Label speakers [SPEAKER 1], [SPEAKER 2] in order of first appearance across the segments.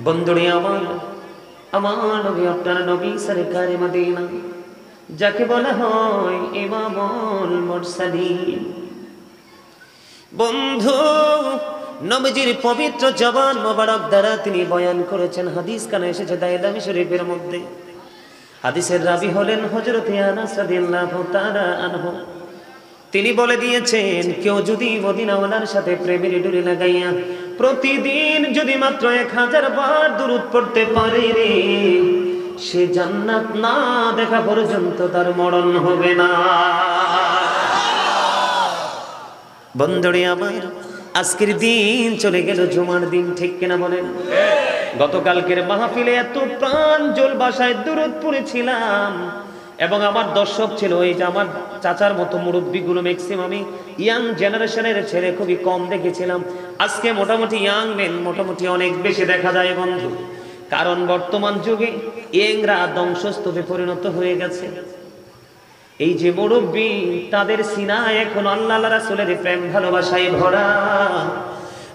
[SPEAKER 1] বন্ধুরে আমার, আমার নবী আপনার নবী সরকারে মদিনা, যাকে বলা হয় ইমামুল মুরসালিন। বন্ধু, নবীজির পবিত্র জবান মোবারক দ্বারা তিনি বয়ান করেছেন, হাদিস কানে এসেছে দায়দামি শরীফের মধ্যে। হাদিসের রাবি হলেন হযরত আনাস রাদিয়াল্লাহু তাআলা আনহু। তিনি বলে দিয়েছেন, কেউ যদি মদিনাওয়ালার সাথে প্রেমের ডুরি লাগাইয়া প্রতিদিন যদি মাত্র 1000 বার দুরূদ পড়তে পারে রে, সে জান্নাত না দেখা পর্যন্ত তার মরণ হবে না। বন্ধুরে আমার, আজকের দিন চলে গেল জুমার দিন, ঠিক কিনা বলেন? গতকালকের মাহফিলে এত প্রাঞ্জল ভাষায় দুরূদ পড়েছিলাম এবং আমার দর্শক ছিল এই যে আমার চাচার মতো মুরব্বীগুলো, ম্যাক্সিমামই ইয়াং জেনারেশনের ছেলে খুবই কম দেখেছিলাম। আজকে মোটামুটি ইয়াং মেন মোটামুটি অনেক বেশি দেখা যায় বন্ধু, কারণ বর্তমান যুগে ইয়াংরা ধ্বংসস্তূপে পরিণত হয়ে গেছে। এই যে মুরব্বী, তাদের সিনায় এখন আল্লাহ রাসূলের প্রেম ভালোবাসায় ভরা।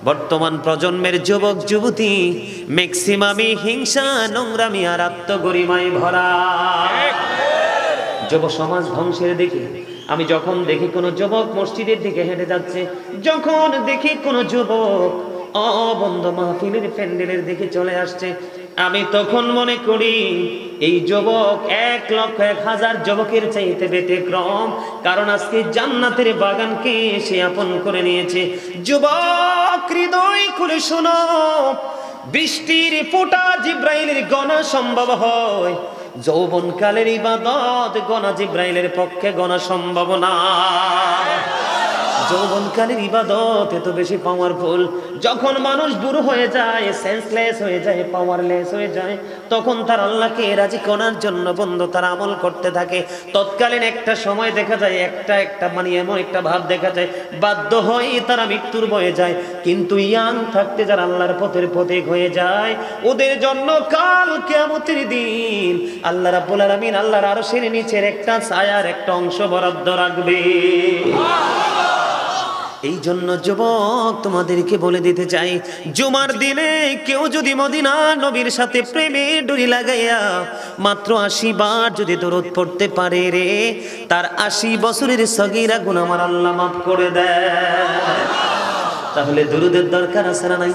[SPEAKER 1] বর্তমান প্রজন্মের যুবক যুবতী ম্যাক্সিমামই হিংসা, নোংরামি আর আত্মগরিমায় ভরা। যুব সমাজ ধ্বংসের দিকে আমি যখন দেখি কোনো যুবক মসজিদের দিকে হেঁটে যাচ্ছে, যখন দেখি কোনো যুবক বন্ধ মাহফিলের প্যান্ডেলের দিকে চলে আসছে, আমি তখন মনে করি এই যুবক 1,00,000 যুবকের চাইতে ব্যতিক্রম, কারণ আজকে জান্নাতের বাগানকে সে আপন করে নিয়েছে। যুবক, হৃদয় খুলে শোনো, বৃষ্টির ফোঁটা জিব্রাইলের গণা সম্ভব হয়, যৌবনকালের ইবাদত গণা জিব্রাইলের পক্ষে গণা সম্ভব না। যৌবনকালের ইবাদত এত বেশি পাওয়ারফুল। যখন মানুষ বুড়ো হয়ে যায়, সেন্সলেস হয়ে যায়, পাওয়ারলেস হয়ে যায়, তখন তার আল্লাহকে রাজি করার জন্য বন্ধু তার আমল করতে থাকে। তৎকালীন একটা সময় দেখা যায় একটা মানে এমন একটা ভাব দেখা যায়, বাধ্য হয়ে তারা মৃত্যুর বয়ে যায়। কিন্তু ইয়াং থাকতে যারা আল্লাহর পথের পথিক হয়ে যায়, ওদের জন্য কাল কিয়ামতের দিন আল্লাহ রাব্বুল আলামিন আল্লাহর আরশের নিচের একটা ছায়ার একটা অংশ বরাদ্দ রাখবে। এই জন্য যুবক, তোমাদেরকে বলে দিতে চাই, জুমার দিনে কেউ যদি মদিনা নবীর সাথে প্রেমে ডুরি লাগাইয়া মাত্র 80 বার যদি দরুদ পড়তে পারে রে, তার 80 বছরের সগীরা গুনাহ আমার আল্লাহ মাফ করে দেয়। তাহলে দরুদের দরকার আছে না নাই?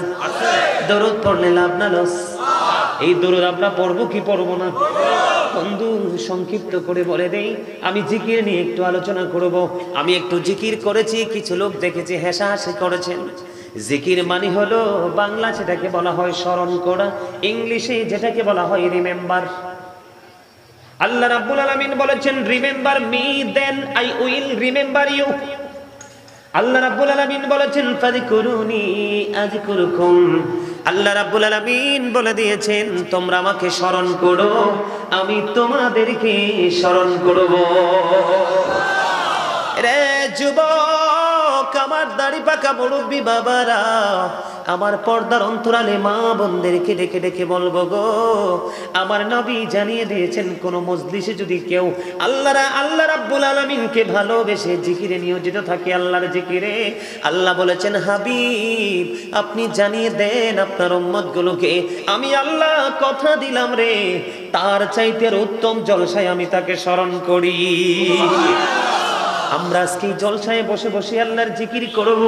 [SPEAKER 1] দরুদ পড়লে লাভ না লস? এই দরুদ আমরা পড়বো কি পড়বো না? বন্ধু, সংক্ষিপ্ত করে বলে দেই, আমি জিকির নিয়ে একটু আলোচনা করব। আমি একটু জিকির করেছি, কিছু লোক দেখেছি হাসাহাসি করেছেন। জিকির মানে হলো বাংলা যেটাকে বলা হয় স্মরণ করা, ইংলিশে যেটাকে বলা হয় রিমেম্বার। আল্লাহ রাব্বুল আলামিন বলেছেন, remember me then I will remember you. আল্লাহ রাব্বুল আলামিন বলেছেন, ফাযকুরুনি আযকুরুকুম। আল্লাহ রাব্বুল আলামিন বলে দিয়েছেন, তোমরা আমাকে স্মরণ করো, আমি তোমাদেরকে স্মরণ করব। রে যুবক, আমার দাড়ি পাকা মুরব্বি বাবারা, আমার পর্দার অন্তরালে মা বোনদেরকে ডেকে ডেকে বলবো গো, আমার নবী জানিয়ে দিয়েছেন, কোন মজলিসে যদি কেউ আল্লাহ রাব্বুল আলামিনকে ভালোবেসে জিকিরে নিয়োজিত থাকে, আল্লাহর জিকিরে, আল্লাহ বলেছেন, হাবিব আপনি জানিয়ে দেন আপনার উম্মতগুলোকে, আমি আল্লাহ কথা দিলাম রে, তার চাইতে উত্তম জলসায় আমি তাকে স্মরণ করি। আমরা আজকে জলসায় বসে বসে আল্লাহর জিকির করব,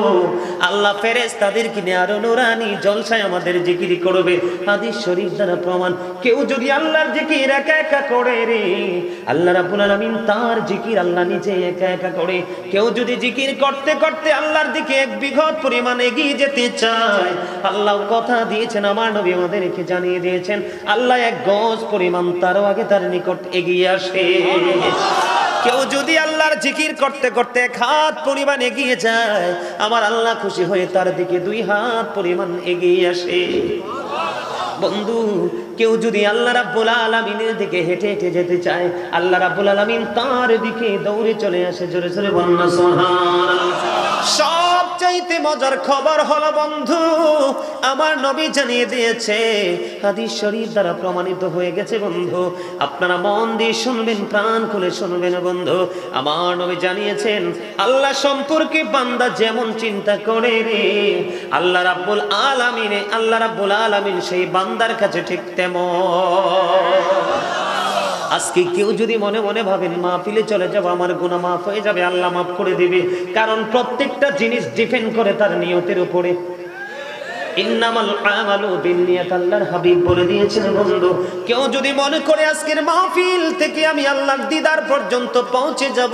[SPEAKER 1] আল্লাহ ফেরেশতাদেরকে নিয়ে আরো নুরানি জলসায় আমাদের জিকির করবে। হাদিস শরীফ দ্বারা প্রমাণ, কেউ যদি আল্লাহর জিকির একা একা করে রে, আল্লাহ রাব্বুল আলামিন তার জিকির আল্লাহ নিজে একা একা করে। কেউ যদি জিকির করতে করতে আল্লাহর দিকে 1 বিঘত পরিমাণ এগিয়ে যেতে চায়, আল্লাহ কথা দিয়েছেন, আমার নবী আমাদেরকে জানিয়ে দিয়েছেন, আল্লাহ 1 গজ পরিমাণ তারও আগে তার নিকট এগিয়ে আসে। কেউ যদি আল্লাহর জিকির করতে করতে 1 হাত পরিমাণ এগিয়ে যায়, আমার আল্লাহ খুশি হয়ে তার দিকে 2 হাত পরিমাণ এগিয়ে আসে। বন্ধু, কেউ যদি আল্লাহ রাব্বুল আলামিনের দিকে হেঁটে হেঁটে যেতে চায়, আল্লাহ রাব্বুল আলামিন তার দিকে দৌড়ে চলে আসে। জোরে জোরে বলুন সুবহানাল্লাহ। সব সবচাইতে মজার খবর হলো বন্ধু, আমার নবী জানিয়ে দিয়েছে, হাদিস শরীফ দ্বারা প্রমাণিত হয়ে গেছে বন্ধু। আপনারা মন দিয়ে শুনবেন, প্রাণ খুলে শুনবেন বন্ধু। আমার নবী জানিয়েছেন, আল্লাহ সম্পর্কে বান্দা যেমন চিন্তা করে রে, আল্লাহ রাব্বুল আলামিন সেই বান্দার কাছে ঠিক তেমন। আজকে কেউ যদি মনে মনে ভাবেন মাহফিলে চলে যাব, আমার গুনাহ মাফ হয়ে যাবে, আল্লাহ মাফ করে দিবে, কারণ প্রত্যেকটা জিনিস ডিপেন্ড করে তার নিয়তের উপরে। ইন্নামাল আমালু বিন্নিয়াত, আল্লাহর হাবিব বলে দিয়েছেন বন্ধু, কেউ যদি মনে করে আজকের মাহফিল থেকে আমি আল্লাহর দিদার পর্যন্ত পৌঁছে যাব,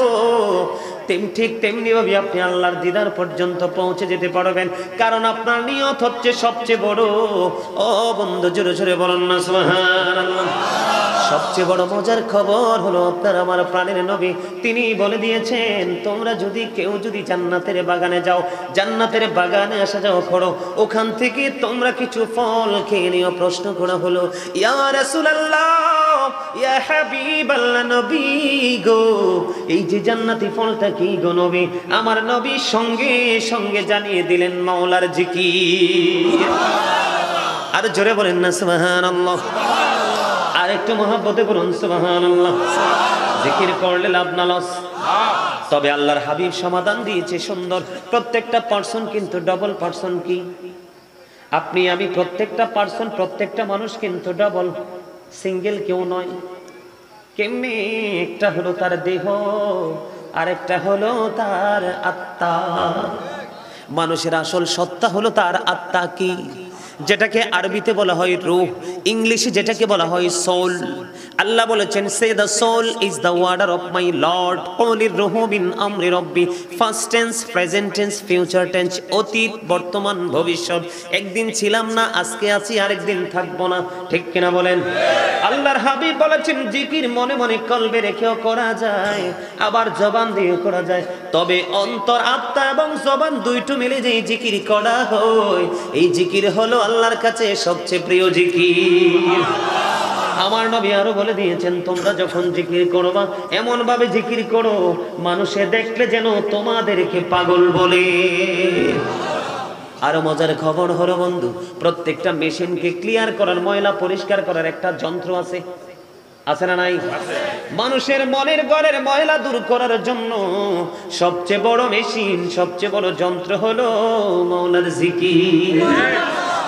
[SPEAKER 1] ঠিক তেমনি ভাবে আপনি আল্লাহর দিদার পর্যন্ত পৌঁছে যেতে পারবেন, কারণ আপনার নিয়ত হচ্ছে সবচেয়ে বড়। ও বন্ধু, জোরে জোরে বলুন না সুবহানাল্লাহ। সবচেয়ে বড় মজার খবর হলো, আপনার আমার প্রাণের নবী তিনি বলে দিয়েছেন, তোমরা যদি কেউ যদি জান্নাতের বাগানে যাও, জান্নাতের বাগানে আসা যাও করো, ওখান থেকে তোমরা কিছু ফল খেয়ে নিও। প্রশ্ন করা হলো, ইয়া রাসূলুল্লাহ, ইয়া হাবিবাল্লাহ, নবী গো, এই যে জান্নাতি ফলটা কি গো নবী? আমার নবী সঙ্গে সঙ্গে জানিয়ে দিলেন, মাওলার জিকির। আর জোরে বলেন না সুবহানাল্লাহ। আর একটু মহব্বতে বলুন সুবহানাল্লাহ। জিকির করলে লাভ না লস। তবে আল্লাহর হাবিব সমাধান দিয়েছে সুন্দর। প্রত্যেকটা পার্সন কিন্তু ডাবল পার্সন। কি আপনি আমি প্রত্যেকটা পার্সন, প্রত্যেকটা মানুষ কিন্তু ডাবল, সিঙ্গেল কেউ নয়। কেমনে? একটা হলো তার দেহ, আরেকটা হলো তার আত্মা। মানুষের আসল সত্তা হলো তার আত্মা। কি? যেটাকে আরবিতে বলা হয় রূহ, ইংলিশে যেটাকে বলা হয় সোল। আল্লাহ বলেছেন, say the soul is the order of my lord, কলির রূহু মিন আমরি রব্বি। First tense, present tense, future tense, অতীত, বর্তমান, ভবিষ্যৎ। একদিন ছিলাম না, আজকে আছি, আরেকদিন থাকবো না। ঠিক কিনা বলেন? আল্লাহর হাবিব বলেছেন, জিকির মনে মনে কলবে রেখেও করা যায়, আবার জবান দিয়ে করা যায়। তবে অন্তর, আত্মা এবং জবান দুইটো মিলে যে জিকির করা হয়, এই জিকির হলো আল্লাহর কাছে সবচেয়ে প্রিয় জিকির। আমার নবী আরো বলে দিয়েছেন, তোমরা যখন জিকির করবা এমন ভাবে জিকির করো, মানুষে দেখলে যেন তোমাদেরকে পাগল বলে। আরো মজার খবর হলো বন্ধু, প্রত্যেকটা মেশিনকে ক্লিয়ার করার, ময়লা পরিষ্কার করার একটা যন্ত্র আছে, আছে না নাই? মানুষের মনের ঘরের ময়লা দূর করার জন্য সবচেয়ে বড় মেশিন, সবচেয়ে বড় যন্ত্র হলো মাওলার জিকির।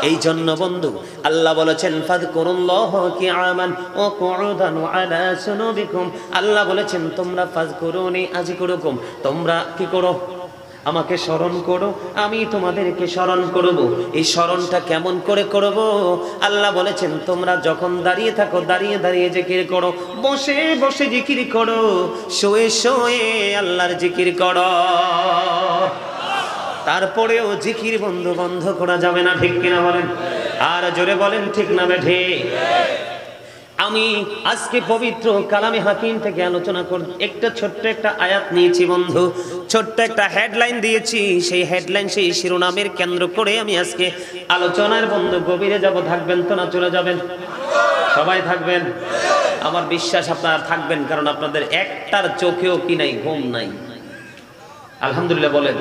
[SPEAKER 1] এই জন্য বন্ধু আল্লাহ বলেছেন, ফাযকুরুল্লাহ কিয়ামান ওয়া কুউদান ওয়া আলা সুনুবিকুম। আল্লাহ বলেছেন, তোমরা ফাযকুরুনি আযকুরুকুম, তোমরা কি করো? আমাকে স্মরণ করো, আমি তোমাদেরকে স্মরণ করব। এই স্মরণটা কেমন করে করব? আল্লাহ বলেছেন, তোমরা যখন দাঁড়িয়ে থাকো, দাঁড়িয়ে দাঁড়িয়ে জিকির করো, বসে বসে জিকির করো, শুয়ে শুয়ে আল্লাহর জিকির করো। তারপরেও জিকির বন্ধু বন্ধ করা যাবে না। ঠিক কিনা বলেন? আর জোরে বলেন ঠিক না বেঠে? আমি আজকে পবিত্র কালামে হাকিম থেকে আলোচনা করব। ছোট্ট একটা আয়াত নিয়েছি বন্ধু, ছোট্ট একটা হেডলাইন দিয়েছি। সেই হেডলাইন, সেই শিরোনামের কেন্দ্র করে আমি আজকে আলোচনার বন্ধু গভীরে যাব। থাকবেন তো না চলে যাবেন? সবাই থাকবেন? আমার বিশ্বাস আপনারা থাকবেন, কারণ আপনাদের একটার চোখেও কি নাই, ঘুম নাই। আলহামদুলিল্লাহ বলেন।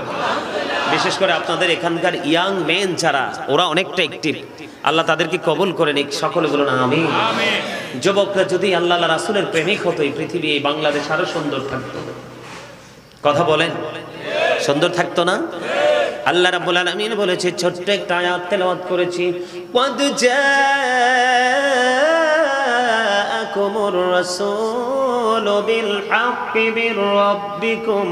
[SPEAKER 1] বিশেষ করে আপনাদের এখানকার ইয়াং মেন যারা, ওরা অনেকটা অ্যাক্টিভ। আল্লাহ তাদেরকে কবুল করে নিক। সকলে বলুন আমিন। যুবকরা যদি আল্লাহ রাসূলের প্রেমিক হতো, এই পৃথিবী, এই বাংলাদেশ আরো সুন্দর থাকতো। কথা বলেন, সুন্দর থাকতো না? আল্লাহ রাব্বুল আলামিন বলেছে, ছোট্ট একটা আয়াত তেলাওয়াত করেছি, ওয়াদ জাআকুমুর রাসূলু বিল হাক্কি মির রাব্বিকুম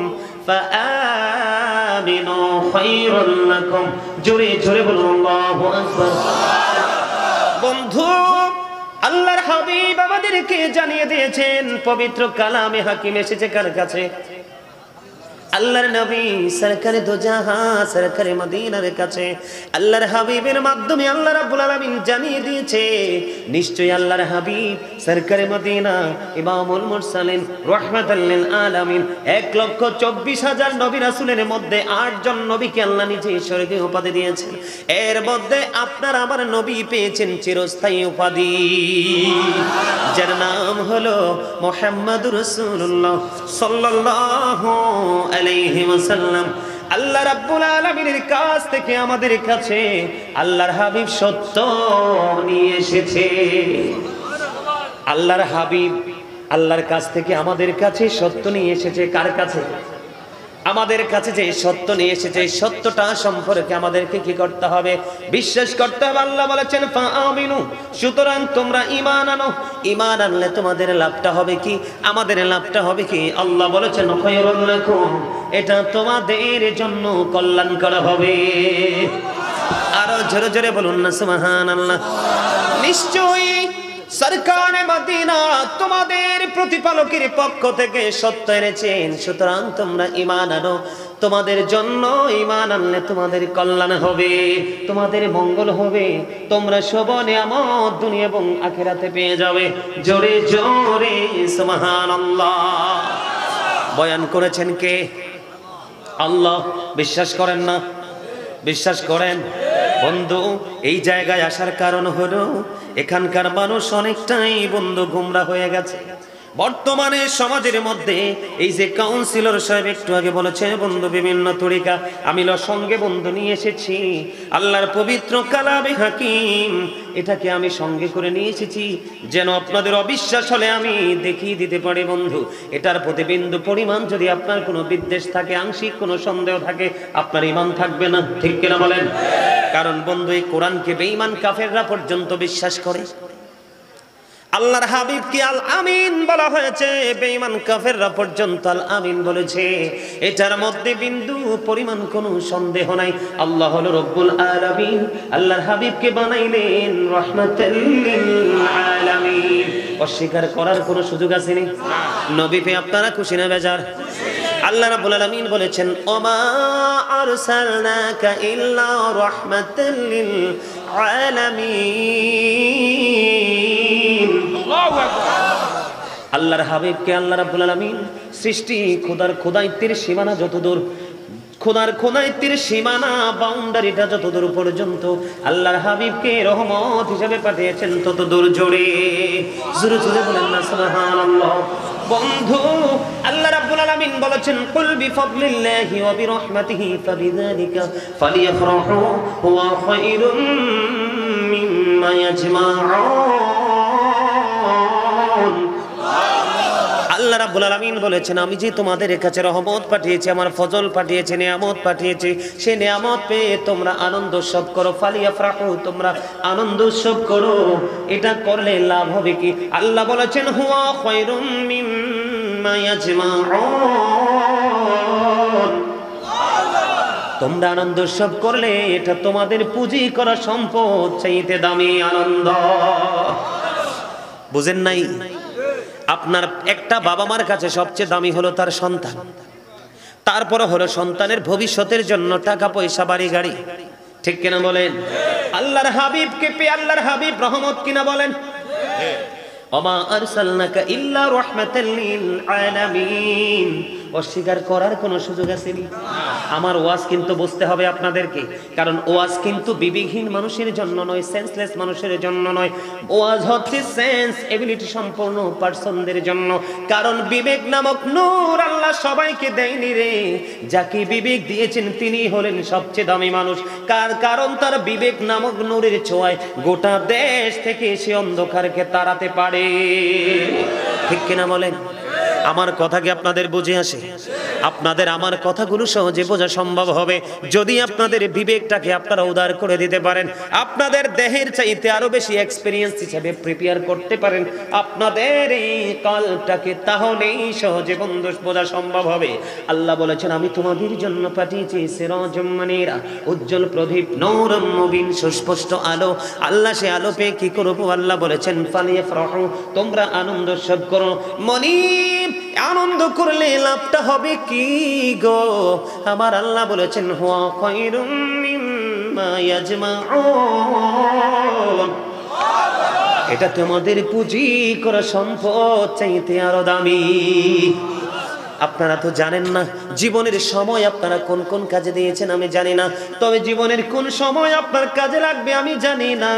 [SPEAKER 1] ফাআমিনু খায়রুল লাকুম। জোরে জোরে বলুন আল্লাহু আকবার। বন্ধু, আল্লাহর হাবিব আমাদেরকে জানিয়ে দিয়েছেন, পবিত্র কালামে হাকিম এসেছে কার কাছে? আল্লাহর নবী সরকারে দো জাহান, সরকারে মদিনার কাছে। আল্লাহর হাবিবের মাধ্যমে আল্লাহ রাব্বুল আলামিন জানিয়ে দিয়েছে, নিশ্চয়ই আল্লাহর হাবিব সরকারে মদিনা, ইমামুল মুরসালিন, রাহমাতাল লিল আলামিন, 1,24,000 নবী রাসূলের মধ্যে 8 জন নবীকে আল্লাহ নিজে স্বর্গীয় উপাধি দিয়েছেন। এর মধ্যে আপনার আমার নবী পেয়েছেন চিরস্থায়ী উপাধি, যার নাম হলো মুহাম্মাদুর রাসূলুল্লাহ সাল্লাল্লাহু আলাইহি ওয়াসাল্লাম। আল্লাহ রাব্বুল আলামিনের কাছ থেকে আমাদের কাছে আল্লাহর হাবিব সত্য নিয়ে এসেছে। আল্লাহর হাবিব আল্লাহর কাছ থেকে আমাদের কাছে সত্য নিয়ে এসেছে। কার কাছে? আমাদের কাছে যে সত্য নিয়ে এসেছে, এই সত্যটা সম্পর্কে আমাদেরকে কি করতে হবে? বিশ্বাস করতে হবে। আল্লাহ বলেছেন ফাআমিনু, সুতরাং তোমরা ঈমান আনো। ঈমান আনলে তোমাদের লাভটা হবে কি? আমাদের লাভটা হবে কি? আল্লাহ বলেছেন খায়রুল লাকুম, এটা তোমাদের জন্য কল্যাণকর হবে। আরো জোরে জোরে বলুন না সুবহানাল্লাহ। নিশ্চয়ই সরকারে মদিনা তোমাদের প্রতিপালকের পক্ষ থেকে সত্য এনেছেন, সুতরাং তোমরা ঈমান আনো। তোমাদের জন্য ঈমান আনলে তোমাদের কল্যাণ হবে, তোমাদের মঙ্গল হবে, তোমরা সব নিয়ামত দুনিয়া এবং আখিরাতে পেয়ে যাবে। জোরে জোরে সুবহানাল্লাহ। বয়ান করেছেন কে? আল্লাহ। বিশ্বাস করেন না? বিশ্বাস করেন? বন্ধু, এই জায়গায় আসার কারণ হলো এখানকার মানুষ অনেকটাই বন্ধু গুমরা হয়ে গেছে। বর্তমানে সমাজের মধ্যে এই যে কাউন্সিলর সাহেব একটু আগে বলেছে বন্ধু বিভিন্ন তরিকা, আমি সঙ্গে বন্ধু নিয়ে এসেছি আল্লাহর পবিত্র কালামে হাকিম, এটাকে আমি সঙ্গে করে নিয়ে এসেছি যেন আপনাদের অবিশ্বাস হলে আমি দেখিয়ে দিতে পারি বন্ধু। এটার প্রতি বিন্দু পরিমাণ যদি আপনার কোনো বিদ্বেষ থাকে, আংশিক কোনো সন্দেহ থাকে, আপনার ঈমান থাকবে না। ঠিক কিনা বলেন? কারণ বন্ধু, এই কোরআনকে বেঈমান কাফেররা পর্যন্ত বিশ্বাস করে। আল্লাহর হাবিবকে আল আমিন বলা হয়েছে, বেঈমান কাফেররা পর্যন্ত আল আমিন বলেছে। এটার মধ্যে বিন্দু পরিমাণ কোনো সন্দেহ নাই। আল্লাহ হলো রব্বুল আলামিন, আল্লাহর হাবিবকে বানাইলেন রাহমাতাল লিল আলামিন। অস্বীকার করার কোনো সুযোগ আছে নি? নবী পেয়ে আপনারা খুশি না বেজার? আল্লাহ রাব্বুল আলামিন বলেছেন ওমা আরসালনাকা ইল্লা রাহমাতাল লিল আলামিন। আল্লাহর হাবিবকে আল্লাহ রাব্বুল আলামিন সৃষ্টি খোদার খোদাইত্বের সীমানা যতদূর, খোদার খোদাইত্বের সীমানা বাউন্ডারিটা যতদূর পর্যন্ত আল্লাহর হাবিবকে রহমত হিসেবে পাঠিয়েছেন ততদূর জোরে জোরে জোরে বলেন না সুবহানাল্লাহ। বন্ধু, আল্লাহ রাব্বুল আলামিন বলেছেন কুল বিফাদলিল্লাহি ওয়া বিরহমাতিহি ফাবিযালিকা ফালিয়াফরাহু হুয়া খায়রুম মিম্মা ইয়াজমাউন। আল্লাহ রাব্বুল আলামিন বলেছেন আমি যে তোমাদের কাছে রহমত পাঠিয়েছি, আমার ফজল পাঠিয়েছি, নিয়ামত পাঠিয়েছি, সেই নিয়ামত পেয়ে তোমরা আনন্দ উৎসব করো। ফালিয়াফরাহু, তোমরা আনন্দ উৎসব করো। এটা করলে লাভ হবে কি? আল্লাহ বলেছেন হুয়া খায়রুম মিম্মা ইয়াজমাউন। তোমরা আনন্দ উৎসব করলে এটা তোমাদের পুঁজি করা সম্পদ চাইতে দামি আনন্দ। বুঝেন নাই? আপনার একটা বাবা মার কাছে সবচেয়ে দামি হলো তার সন্তান, তারপরে হলো সন্তানের ভবিষ্যতের জন্য টাকা পয়সা বাড়ি গাড়ি। ঠিক কিনা বলেন? আল্লাহর হাবিবকে পেয়ে আল্লাহর হাবিব রহমত কিনা বলেন? ওমা আরসালনাকা ইল্লা রাহমাতাল লিল আলামিন। অস্বীকার করার কোনো সুযোগ আছে নি? আমার ওয়াজ কিন্তু বুঝতে হবে আপনাদেরকে, কারণ ওয়াজ কিন্তু বিবেকহীন মানুষের জন্য নয়, সেন্সলেস মানুষের জন্য নয়। ওয়াজ হচ্ছে সেন্স এবিলিটি সম্পন্ন পার্সনদের জন্য। কারণ বিবেক নামক নূর আল্লাহ সবাইকে দেয়নি রে। যাকে বিবেক দিয়েছেন তিনি হলেন সবচেয়ে দামি মানুষ। কারণ তার বিবেক নামক নূরের ছোঁয়ায় গোটা দেশ থেকে সে অন্ধকারকে তাড়াতে পারে। ঠিক কিনা বলেন? আমার কথা কি আপনাদের বুঝে আসে? আপনাদের আমার কথাগুলো সহজে বোঝা সম্ভব হবে যদি আপনাদের বিবেকটাকে আপনারা উদার করে দিতে পারেন, আপনাদের দেহের চাইতে আরো বেশি এক্সপেরিয়েন্স হিসেবে প্রিপেয়ার করতে পারেন আপনাদের এই কলটাকে, তাহলেই সহজে বন্ধু বোঝা সম্ভব হবে। আল্লাহ বলেছেন আমি তোমাদের জন্য পাঠিয়েছি সিরাজুম মুনীরা, উজ্জ্বল প্রদীপ, নূরুম মুবিন, সুস্পষ্ট আলো। আল্লাহ সে আলো পেয়ে কি করবো? আল্লাহ বলেছেন ফালিয়াফরাহু, তোমরা আনন্দ উৎসব করো। মনিব, আনন্দ করলে লাভটা হবে কি গো? আমার আল্লাহ বলেছেন হুয়া খায়রুম মিম্মা ইয়াজমাউন। এটা তোমাদের পুঁজি করা সম্পদ চাইতে আরো দামি। আপনারা তো জানেন না জীবনের সময় আপনারা কোন কোন কাজে দিয়েছেন আমি জানি না, তবে জীবনের কোন সময় আপনার কাজে লাগবে আমি জানি না।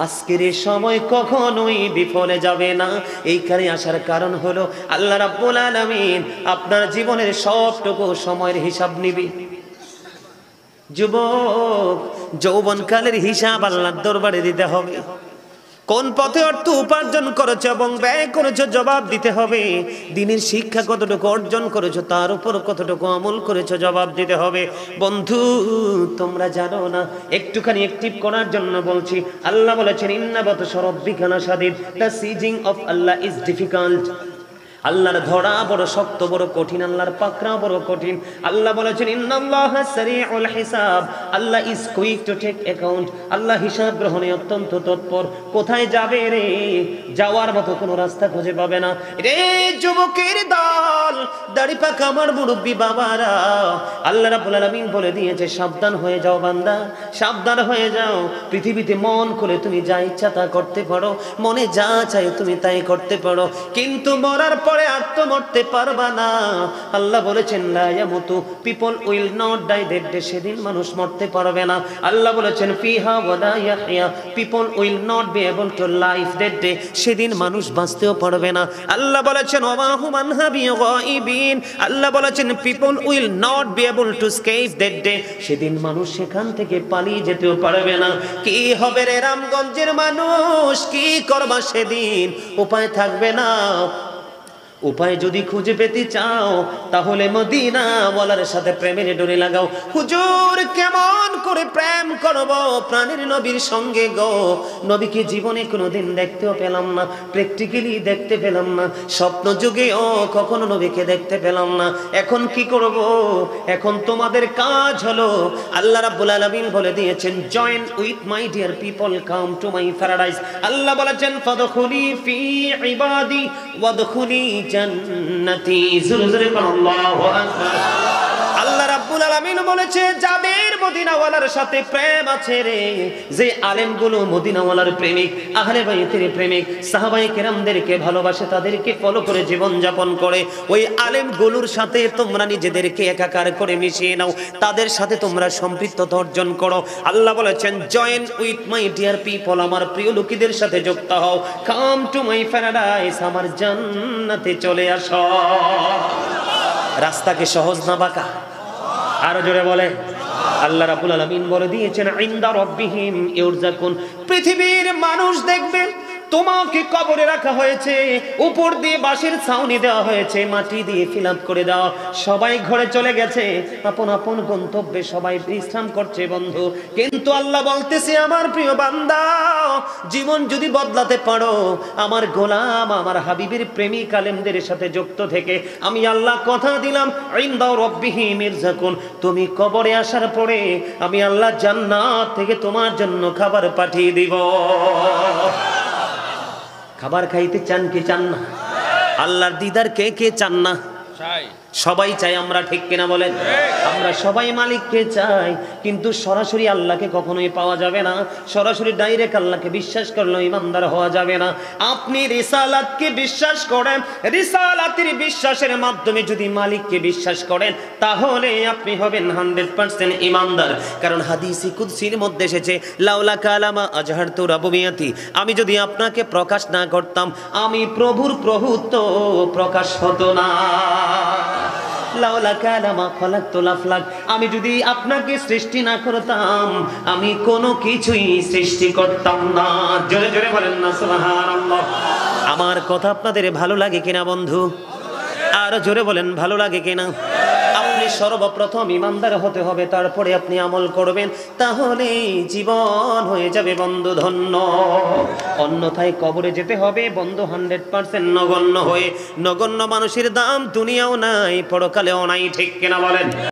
[SPEAKER 1] আজকের এই সময় কখনোই বিফলে যাবে না। এইখানে আসার কারণ হলো আল্লাহ রাব্বুল আলামিন আপনার জীবনের সবটুকু সময়ের হিসাব নিবে। যুবক, যৌবনকালের হিসাব আল্লাহর দরবারে দিতে হবে। কোন পথে অর্থ উপার্জন করেছো এবং ব্যয় করেছো জবাব দিতে হবে। দিনের শিক্ষা কতটুকু অর্জন করেছো, তার উপর কতটুকু আমল করেছো জবাব দিতে হবে। বন্ধু, তোমরা জানো না, একটুখানি অ্যাক্টিভ করার জন্য বলছি। আল্লাহ বলেছেন ইন্না বাতশা রাব্বিকা লাশাদীদ, দ্য সিজিং অফ আল্লাহ ইজ ডিফিকাল্ট। আল্লাহর ধরা বড় শক্ত, বড় কঠিন, আল্লাহর পাকড়া বড় কঠিন। আল্লাহ বলেছেন ইন্নাল্লাহা সারিউল হিসাব, আল্লাহ is quick to take account. আল্লাহ হিসাব গ্রহণে অত্যন্ত তৎপর। কোথায় যাবে রে? যাওয়ার মতো কোনো রাস্তা খুঁজে পাবে না রে যুবকের দল, দাড়ি পাকা আমার মুরব্বী বাবারা। আল্লাহ রাব্বুল আলামিন বলে দিয়েছে সাবধান হয়ে যাও বান্দা, সাবধান হয়ে যাও। পৃথিবীতে মন করে তুমি যা ইচ্ছা তা করতে পারো, মনে যা চাই তুমি তাই করতে পারো, কিন্তু মরার পরে আর তো মরতে পারবা না। আল্লাহ বলেছেন লা ইয়ামুতু, people will not die that day, সেদিন মানুষ মরতে পারবে না। আল্লাহ বলেছেন ফিহা ওয়া লা ইয়াহইয়া, people will not be able to live that day, সেদিন মানুষ বাঁচতেও পারবে না। আল্লাহ বলেছেন ওয়া মা হুম আনহা বিগাইবিন, আল্লাহ বলেছেন people will not be able to escape that day, সেদিন মানুষ সেখান থেকে পালিয়ে যেতেও পারবে না। কি হবে রে রামগঞ্জের মানুষ, কি করবা সেদিন? উপায় থাকবে না। উপায় যদি খুঁজে পেতে চাও তাহলে মদিনা ওয়ালার সাথে প্রেমের ডোরে লাগাও। হুজুর কেমন করে প্রেম করব প্রাণের নবীর সঙ্গে গো? নবীকে জীবনে কোনোদিন দেখতেও পেলাম না, প্র্যাকটিক্যালি দেখতে পেলাম না, স্বপ্ন যুগেও কখনো নবীকে দেখতে পেলাম না। এখন কি করব? এখন তোমাদের কাজ হলো, আল্লাহ রাব্বুল আলামিন বলে দিয়েছেন join with my dear people, come to my paradise. আল্লাহ বলেছেন ফাদখুলি ফি ইবাদি ওয়াদখুলি জান্নাতি। জোরে জোরে বল আল্লাহু আকবার। আল্লাহ রাব্বুল আলামিন বলেছে যাদের মদিনাওয়ালার সাথে প্রেম আছে রে, যে আলেমগুলো মদিনাওয়ালার প্রেমিক, আহলে বাইতের প্রেমিক, সাহাবায়ে কেরামদেরকে ভালোবাসে, তাদেরকে ফলো করে জীবন যাপন করে, ওই আলেমগুলোর সাথে তোমরা নিজেদেরকে একাকার করে মিশিয়ে নাও, তাদের সাথে তোমরা সম্পৃক্ততা অর্জন করো। আল্লাহ বলেছেন join with my dear people, আমার প্রিয় লোকেদের সাথে যুক্ত হও, কাম টু মাই প্যারাডাইস, আমার জান্নাতে চলে আসো। রাস্তা কি সহজ না বাঁকা? আরো জোরে বলে। আল্লাহ রাব্বুল আলামিন বলে দিয়েছেন ইনদা রাব্বিহিম ইউরজাকুন, পৃথিবীর মানুষ দেখবে তোমাকে কবরে রাখা হয়েছে, উপর দিয়ে বাঁশের ছাউনি দেওয়া হয়েছে, মাটি দিয়ে ফিল আপ করে দেওয়া, সবাই ঘরে চলে গেছে, আপন আপন গন্তব্যে সবাই বিশ্রাম করছে বন্ধু। কিন্তু আল্লাহ বলতেছে আমার প্রিয় বান্দা, জীবন যদি বদলাতে পারো, আমার গোলাম আমার হাবিবের প্রেমিক আলেমদের সাথে যুক্ত থেকে, আমি আল্লাহ কথা দিলাম ইনদা রাব্বিহিম ইরজাকুন, তুমি কবরে আসার পরে আমি আল্লাহ জান্নাত থেকে তোমার জন্য খাবার পাঠিয়ে দিব। খাবার খাইতে চান কি চান না? আল্লাহর দিদার কে কে চান না? সবাই চাই আমরা, ঠিক কিনা বলেন? আমরা সবাই মালিককে চাই, কিন্তু সরাসরি আল্লাহকে কখনোই পাওয়া যাবে না। সরাসরি ডাইরেক্ট আল্লাহকে বিশ্বাস করলে ইমানদার হওয়া যাবে না। আপনি রিসালাতকে বিশ্বাস করেন, রিসালাতের বিশ্বাসের মাধ্যমে যদি মালিককে বিশ্বাস করেন, তাহলে আপনি হবেন 100% ইমানদার। কারণ হাদিসে কুদসির মধ্যে এসেছে লাউলা কালামা আজহারতু রাবুবিয়াতি, আমি যদি আপনাকে প্রকাশ না করতাম, আমি প্রভুর প্রভুত্ব প্রকাশ হতো না। লাউলা কালামা খলাকতুল আফলাক, আমি যদি আপনাকে সৃষ্টি না করতাম, আমি কোনো কিছুই সৃষ্টি করতাম না। জোরে জোরে বলেন না সুবহানাল্লাহ। আমার কথা আপনাদের ভালো লাগে কিনা বন্ধু? আর জোরে বলেন ভালো লাগে কিনা? আপনি সর্বপ্রথম ইমানদার হতে হবে, তারপরে আপনি আমল করবেন, তাহলে জীবন হয়ে যাবে বন্ধু ধন্য। অন্যথায় কবরে যেতে হবে বন্ধু 100% নগণ্য হয়ে। নগণ্য মানুষের দাম দুনিয়াও নাই, পরকালেও নাই, ঠিক কিনা বলেন?